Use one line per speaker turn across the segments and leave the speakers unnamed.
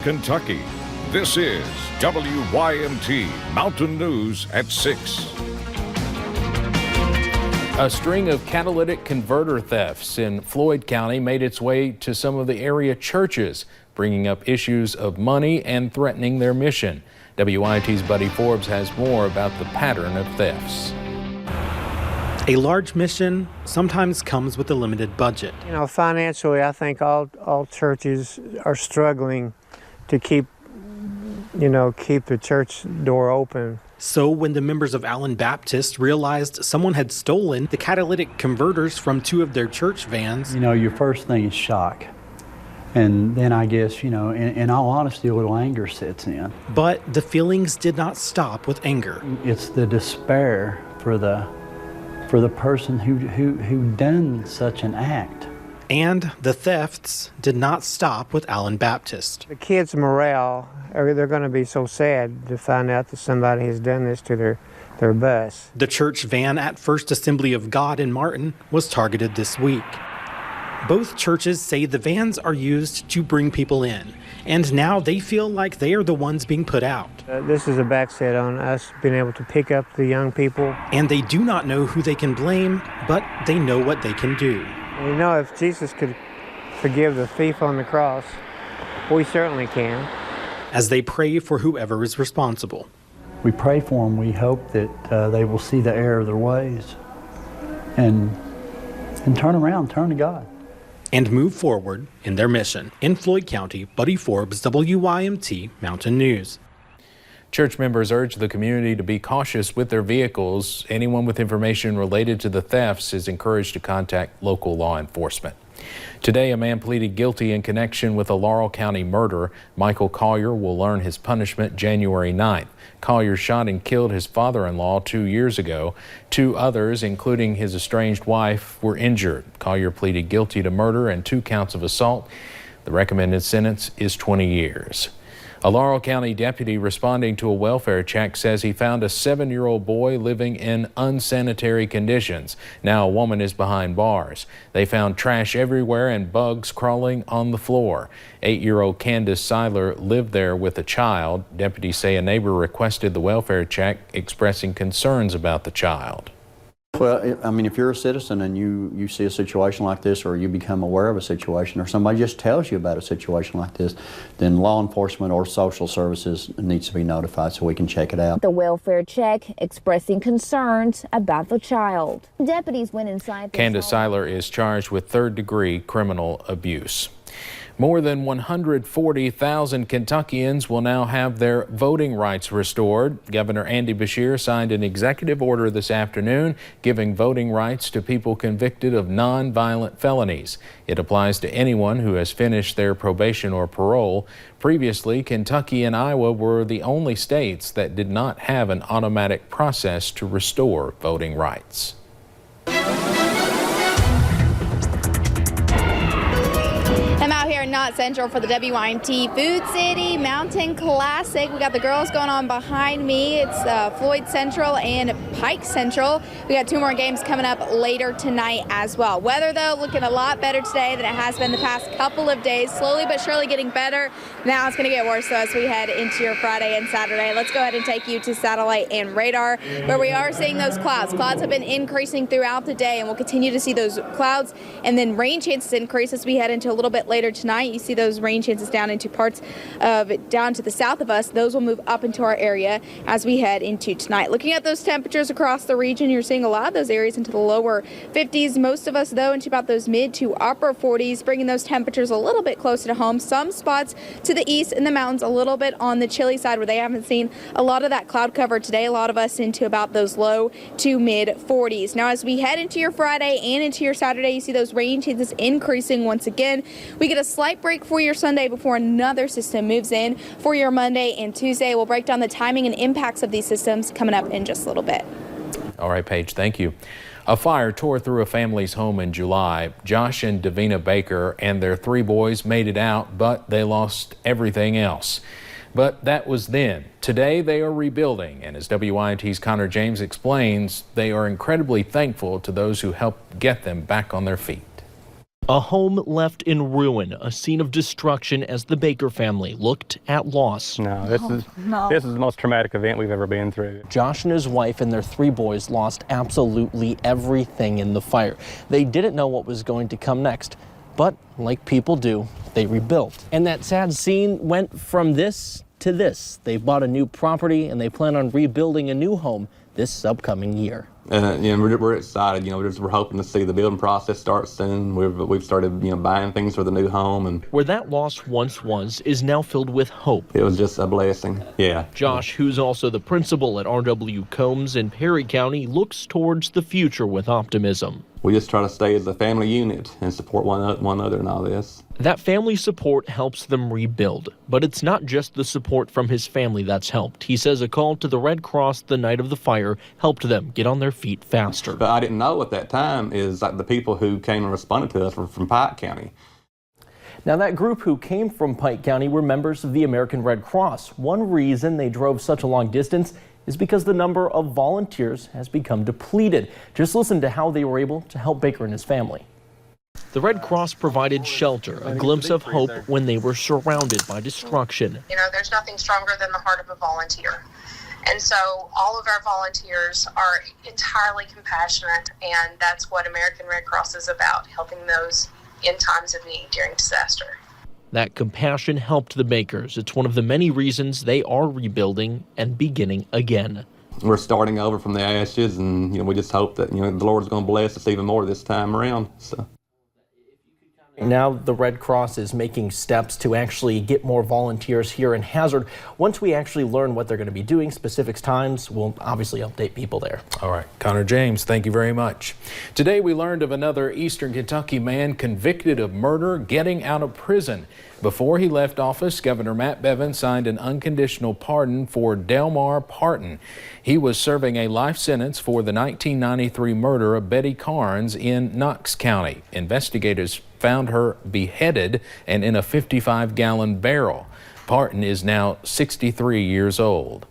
Kentucky. This is WYMT Mountain News at 6.
A string of catalytic converter thefts in Floyd County made its way to some of the area churches, bringing up issues of money and threatening their mission. WYMT's Buddy Forbes has more about the pattern of thefts.
A large mission sometimes comes with a limited budget.
You know, financially, I think all churches are struggling to keep the church door open.
So when the members of Allen Baptist realized someone had stolen the catalytic converters from two of their church vans,
your first thing is shock. And then I guess, in all honesty, a little anger sets in.
But the feelings did not stop with anger.
It's the despair for the person who done such an act.
And the thefts did not stop with Allen Baptist.
The kids' morale, they're going to be so sad to find out that somebody has done this to their bus.
The church van at First Assembly of God in Martin was targeted this week. Both churches say the vans are used to bring people in, and now they feel like they are the ones being put out.
This is a backset on us being able to pick up the young people.
And they do not know who they can blame, but they know what they can do.
You know, if Jesus could forgive the thief on the cross, we certainly can.
As they pray for whoever is responsible.
We pray for them. We hope that they will see the error of their ways and turn around, turn to God.
And move forward in their mission. In Floyd County, Buddy Forbes, WYMT Mountain News.
Church members urge the community to be cautious with their vehicles. Anyone with information related to the thefts is encouraged to contact local law enforcement. Today, a man pleaded guilty in connection with a Laurel County murder. Michael Collier will learn his punishment January 9th. Collier shot and killed his father-in-law 2 years ago. 2 others, including his estranged wife, were injured. Collier pleaded guilty to murder and 2 counts of assault. The recommended sentence is 20 years. A Laurel County deputy responding to a welfare check says he found a 7-year-old boy living in unsanitary conditions. Now a woman is behind bars. They found trash everywhere and bugs crawling on the floor. 8-year-old Candace Seiler lived there with a child. Deputies say a neighbor requested the welfare check, expressing concerns about the child.
Well, I mean, if you're a citizen and you see a situation like this, or you become aware of a situation, or somebody just tells you about a situation like this, then law enforcement or social services needs to be notified so we can check it out.
The welfare check expressing concerns about the child. Deputies went inside.
Candace Seiler is charged with 3rd-degree criminal abuse. More than 140,000 Kentuckians will now have their voting rights restored. Governor Andy Beshear signed an executive order this afternoon giving voting rights to people convicted of non-violent felonies. It applies to anyone who has finished their probation or parole. Previously, Kentucky and Iowa were the only states that did not have an automatic process to restore voting rights.
I'm out here in Knott Central for the WYMT Food City Mountain Classic. We got the girls going on behind me. It's Floyd Central and Pike Central. We got 2 more games coming up later tonight as well. Weather, though, looking a lot better today than it has been the past couple of days. Slowly but surely getting better. Now it's going to get worse, though, as we head into your Friday and Saturday. Let's go ahead and take you to satellite and radar, where we are seeing those clouds. Clouds have been increasing throughout the day, and we'll continue to see those clouds and then rain chances increase as we head into a little bit later tonight. You see those rain chances down into parts of down to the south of us. Those will move up into our area as we head into tonight. Looking at those temperatures across the region, you're seeing a lot of those areas into the lower 50s. Most of us, though, into about those mid to upper 40s, bringing those temperatures a little bit closer to home. Some spots to the east in the mountains a little bit on the chilly side where they haven't seen a lot of that cloud cover today. A lot of us into about those low to mid 40s. Now, as we head into your Friday and into your Saturday, you see those rain chances increasing once again. We get a slight break for your Sunday before another system moves in for your Monday and Tuesday. We'll break down the timing and impacts of these systems coming up in just a little bit.
All right, Paige, thank you. A fire tore through a family's home in July. Josh and Davina Baker and their 3 boys made it out, but they lost everything else. But that was then. Today they are rebuilding, and as WYMT's Connor James explains, they are incredibly thankful to those who helped get them back on their feet.
A home left in ruin, a scene of destruction as the Baker family looked at loss.
This is the most traumatic event we've ever been through.
Josh and his wife and their 3 boys lost absolutely everything in the fire. They didn't know what was going to come next, but like people do, they rebuilt. And that sad scene went from this to this. They bought a new property and they plan on rebuilding a new home this upcoming year.
We're excited. We're hoping to see the building process start soon. We've started, buying things for the new home, and
where that loss once was is now filled with hope.
It was just a blessing. Yeah.
Josh, who's also the principal at R.W. Combs in Perry County, looks towards the future with optimism.
We just try to stay as a family unit and support one another in all this.
That family support helps them rebuild, but it's not just the support from his family that's helped. He says a call to the Red Cross the night of the fire helped them get on their feet faster.
But I didn't know at that time is like the people who came and responded to us were from Pike County.
Now, that group who came from Pike County were members of the American Red Cross. One reason they drove such a long distance is because the number of volunteers has become depleted. Just listen to how they were able to help Baker and his family. The Red Cross provided shelter, a glimpse of hope when they were surrounded by destruction.
There's nothing stronger than the heart of a volunteer. And so all of our volunteers are entirely compassionate, and that's what American Red Cross is about, helping those in times of need during disaster.
That compassion helped the Bakers. It's one of the many reasons they are rebuilding and beginning again.
We're starting over from the ashes, and we just hope that the Lord's going to bless us even more this time around. So.
Now the Red Cross is making steps to actually get more volunteers here in Hazard. Once we actually learn what they're going to be doing, specific times, we'll obviously update people there.
All right, Connor James, thank you very much. Today we learned of another Eastern Kentucky man convicted of murder getting out of prison. Before he left office, Governor Matt Bevin signed an unconditional pardon for Delmar Parton. He was serving a life sentence for the 1993 murder of Betty Carnes in Knox County. Investigators found her beheaded and in a 55-gallon barrel. Parton is now 63 years old.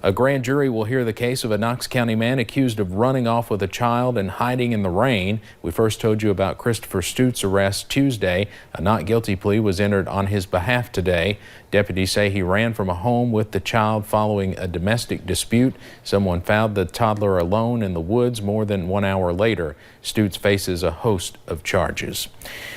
A grand jury will hear the case of a Knox County man accused of running off with a child and hiding in the rain. We first told you about Christopher Stute's arrest Tuesday. A not guilty plea was entered on his behalf today. Deputies say he ran from a home with the child following a domestic dispute. Someone found the toddler alone in the woods more than 1 hour later. Stutes faces a host of charges.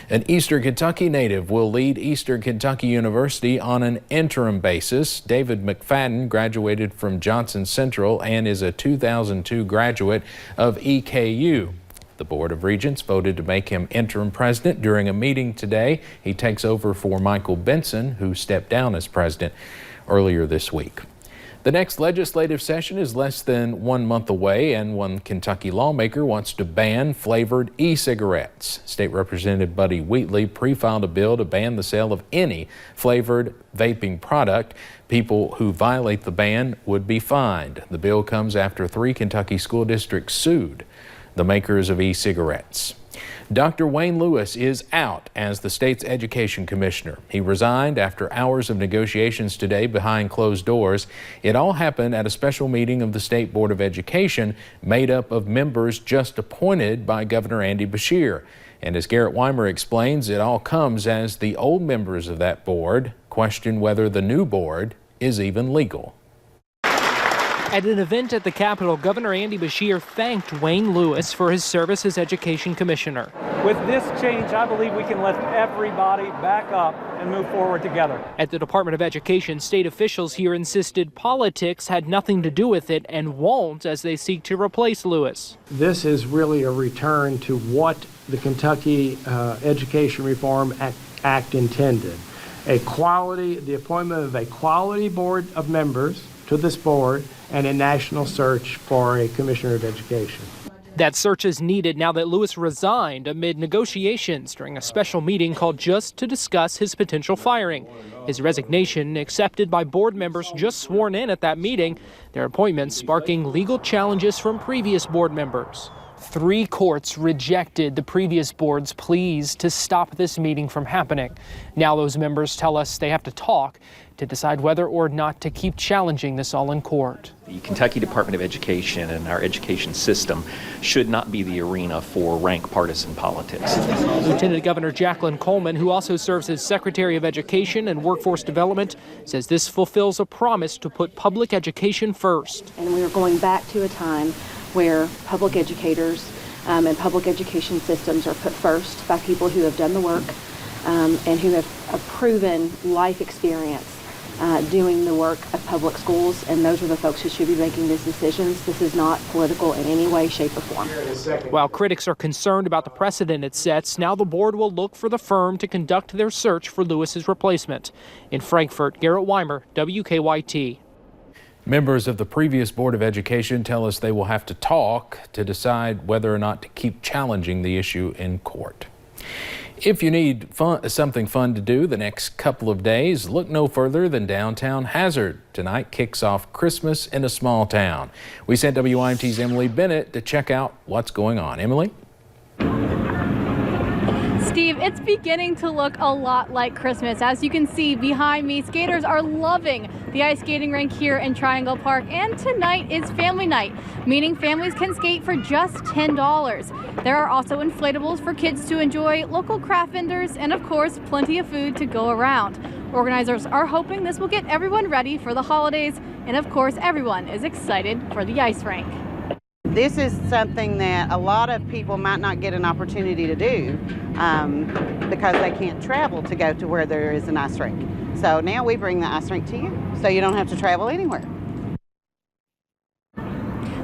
An Eastern Kentucky native will lead Eastern Kentucky University on an interim basis. David McFadden graduated from Johnson Central and is a 2002 graduate of EKU. The Board of Regents voted to make him interim president during a meeting today. He takes over for Michael Benson, who stepped down as president earlier this week. The next legislative session is less than 1 month away, and one Kentucky lawmaker wants to ban flavored e-cigarettes. State Representative Buddy Wheatley pre-filed a bill to ban the sale of any flavored vaping product. People who violate the ban would be fined. The bill comes after 3 Kentucky school districts sued the makers of e-cigarettes. Dr. Wayne Lewis is out as the state's education commissioner. He resigned after hours of negotiations today behind closed doors. It all happened at a special meeting of the State Board of Education made up of members just appointed by Governor Andy Beshear. And as Garrett Weimer explains, it all comes as the old members of that board question whether the new board is even legal.
At an event at the Capitol, Governor Andy Beshear thanked Wayne Lewis for his service as Education Commissioner.
With this change, I believe we can lift everybody back up and move forward together.
At the Department of Education, state officials here insisted politics had nothing to do with it and won't as they seek to replace Lewis.
This is really a return to what the Kentucky Education Reform Act intended. The appointment of a quality board of members to this board and a national search for a commissioner of education.
That search is needed now that Lewis resigned amid negotiations during a special meeting called just to discuss his potential firing. His resignation accepted by board members just sworn in at that meeting, their appointments sparking legal challenges from previous board members. 3 courts rejected the previous board's pleas to stop this meeting from happening. Now those members tell us they have to talk to decide whether or not to keep challenging this all in court.
The Kentucky Department of Education and our education system should not be the arena for rank partisan politics.
Lieutenant Governor Jacqueline Coleman, who also serves as Secretary of Education and Workforce Development, says this fulfills a promise to put public education first.
And we are going back to a time where public educators and public education systems are put first by people who have done the work and who have a proven life experience doing the work of public schools, and those are the folks who should be making these decisions. This is not political in any way, shape, or form.
While critics are concerned about the precedent it sets, now the board will look for the firm to conduct their search for Lewis's replacement. In Frankfort, Garrett Weimer, WKYT.
Members of the previous Board of Education tell us they will have to talk to decide whether or not to keep challenging the issue in court. If you need something fun to do the next couple of days, look no further than downtown Hazard. Tonight kicks off Christmas in a Small Town. We sent WYMT's Emily Bennett to check out what's going on. Emily?
Steve, it's beginning to look a lot like Christmas. As you can see behind me, skaters are loving the ice skating rink here in Triangle Park, and tonight is family night, meaning families can skate for just $10. There are also inflatables for kids to enjoy, local craft vendors, and of course, plenty of food to go around. Organizers are hoping this will get everyone ready for the holidays, and of course, everyone is excited for the ice rink.
This is something that a lot of people might not get an opportunity to do because they can't travel to go to where there is an ice rink. So now we bring the ice rink to you, so you don't have to travel anywhere.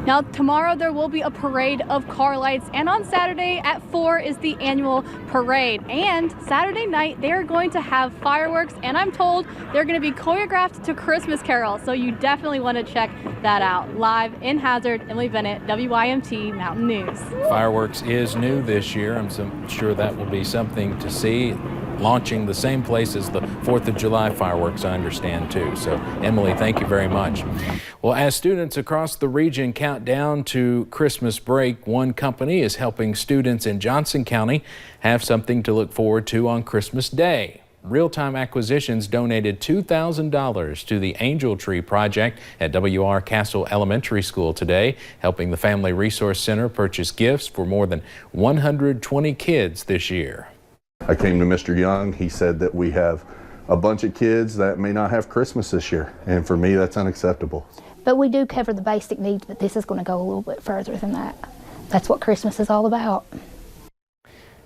Now, tomorrow there will be a parade of car lights, and on Saturday at 4 is the annual parade. And Saturday night, they are going to have fireworks, and I'm told they're going to be choreographed to Christmas carols, so you definitely want to check that out. Live in Hazard, Emily Bennett, WYMT Mountain News.
Fireworks is new this year. I'm sure that will be something to see. Launching the same place as the 4th of July fireworks, I understand, too. So, Emily, thank you very much. Well, as students across the region count down to Christmas break, one company is helping students in Johnson County have something to look forward to on Christmas Day. Real-Time Acquisitions donated $2,000 to the Angel Tree Project at W.R. Castle Elementary School today, helping the Family Resource Center purchase gifts for more than 120 kids this year.
I came to Mr. Young. He said that we have a bunch of kids that may not have Christmas this year, and for me that's unacceptable.
But we do cover the basic needs, but this is going to go a little bit further than that. That's what Christmas is all about.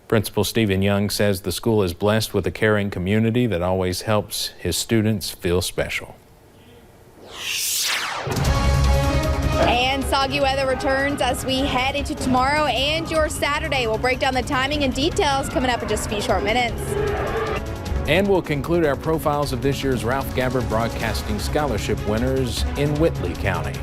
Principal Stephen Young says the school is blessed with a caring community that always helps his students feel special.
And soggy weather returns as we head into tomorrow and your Saturday. We'll break down the timing and details coming up in just a few short minutes.
And we'll conclude our profiles of this year's Ralph Gabbard Broadcasting Scholarship winners in Whitley County.